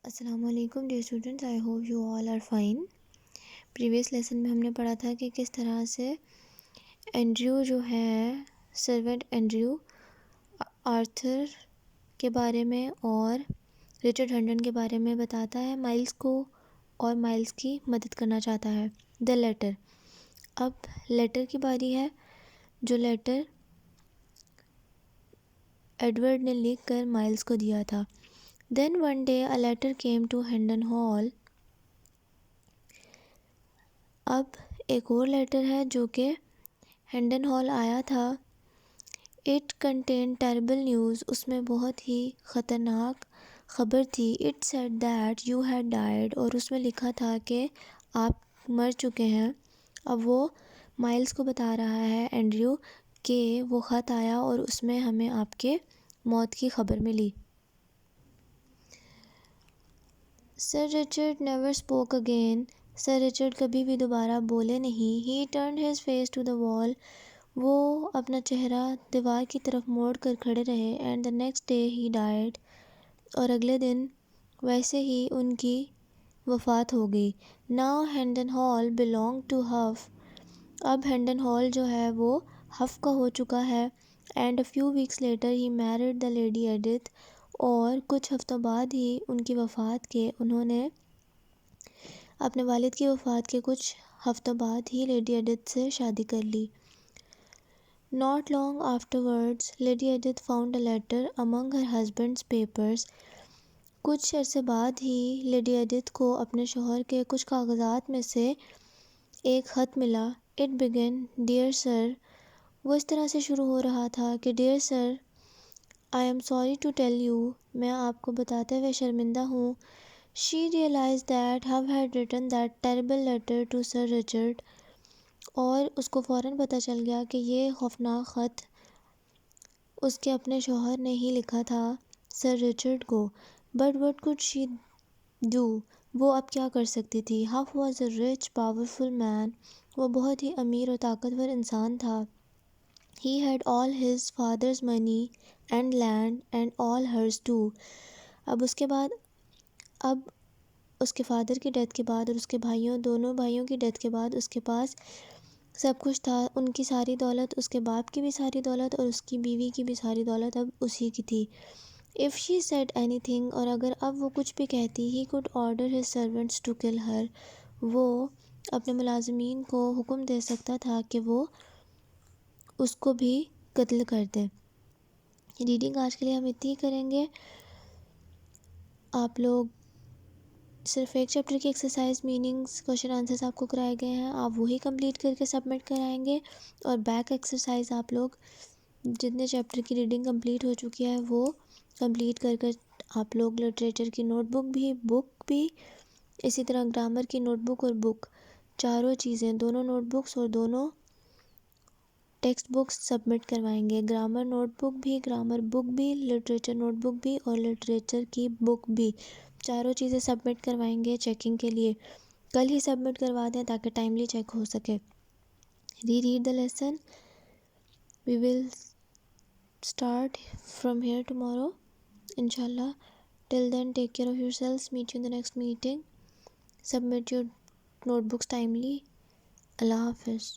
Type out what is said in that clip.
السلام علیکم dear students, I hope you all are fine. Previous lesson میں ہم نے پڑھا تھا کہ کس طرح سے اینڈریو جو ہے سرونٹ اینڈریو آرتھر کے بارے میں اور رچرڈ ہنٹن کے بارے میں بتاتا ہے مائلز کو، اور مائلز کی مدد کرنا چاہتا ہے۔ دا لیٹر، اب لیٹر کی باری ہے، جو لیٹر ایڈورڈ نے لکھ کر مائلز کو دیا تھا۔ Then one day a letter came to Hendon Hall۔ اب ایک اور لیٹر ہے جو کہ ہینڈن ہال آیا تھا۔ It contained terrible news، اس میں بہت ہی خطرناک خبر تھی۔ It said that you had died، اور اس میں لکھا تھا کہ آپ مر چکے ہیں۔ اب وہ مائلز کو بتا رہا ہے اینڈریو کہ وہ خط آیا اور اس میں ہمیں آپ کے موت کی خبر ملی۔ سر رچرڈ never spoke again، سر رچرڈ کبھی بھی دوبارہ بولے نہیں۔ He turned his face to the wall، وہ اپنا چہرہ دیوار کی طرف موڑ کر کھڑے رہے۔ And the next day he died، اور اگلے دن ویسے ہی ان کی وفات ہو گئی۔ Now Hendon Hall belonged to Huff، اب ہینڈن ہال جو ہے وہ ہف کا ہو چکا ہے۔ And a few weeks later he married the Lady Edith، اور کچھ ہفتوں بعد ہی ان کی وفات کے انہوں نے اپنے والد کی وفات کے کچھ ہفتوں بعد ہی لیڈی ایڈتھ سے شادی کر لی۔ Not long afterwards Lady Edith found a letter among her husband's papers، کچھ عرصے بعد ہی لیڈی ایڈتھ کو اپنے شوہر کے کچھ کاغذات میں سے ایک خط ملا۔ It began Dear Sir، وہ اس طرح سے شروع ہو رہا تھا کہ Dear Sir I am sorry to tell you، میں آپ کو بتاتے ہوئے شرمندہ ہوں۔ She realized that Huff had written that terrible letter to Sir Richard، اور اس کو فوراً پتہ چل گیا کہ یہ خوفناک خط اس کے اپنے شوہر نے ہی لکھا تھا سر رچرڈ کو۔ But what could she do، وہ اب کیا کر سکتی تھی۔ Huff was a rich powerful man، وہ بہت ہی امیر اور طاقتور انسان تھا۔ He had all his father's money and land and all hers too، اب اس کے فادر کی ڈیتھ کے بعد اور اس کے دونوں بھائیوں کی ڈیتھ کے بعد اس کے پاس سب کچھ تھا۔ ان کی ساری دولت، اس کے باپ کی بھی ساری دولت اور اس کی بیوی کی بھی ساری دولت اب اسی کی تھی۔ If she said anything، اور اگر اب وہ کچھ بھی کہتی، he could order his servants to kill her، وہ اپنے ملازمین کو حکم دے سکتا تھا کہ وہ اس کو بھی قتل کر دے۔ ریڈنگ آج کے لیے ہم اتنی ہی کریں گے۔ آپ لوگ صرف ایک چیپٹر کی ایکسرسائز میننگز کوشچن آنسرز آپ کو کرائے گئے ہیں، آپ وہی کمپلیٹ کر کے سبمٹ کرائیں گے، اور بیک ایکسرسائز آپ لوگ جتنے چیپٹر کی ریڈنگ کمپلیٹ ہو چکی ہے وہ کمپلیٹ کر آپ لوگ لٹریچر کی نوٹ بک بھی اسی طرح گرامر کی نوٹ بک اور بک، چاروں چیزیں، دونوں نوٹ بکس اور دونوں ٹیکسٹ بکس سبمٹ کروائیں گے۔ گرامر نوٹ بک بھی، گرامر بک بھی، لٹریچر نوٹ بک بھی اور لٹریچر کی بک بھی، چاروں چیزیں سبمٹ کروائیں گے چیکنگ کے لیے۔ کل ہی سبمٹ کروا دیں تاکہ ٹائملی چیک ہو سکے۔ Read the lesson, we will start from here tomorrow انشاءاللہ۔ Till then take care of yourselves, meet you in the next meeting, submit your notebooks timely. اللہ حافظ۔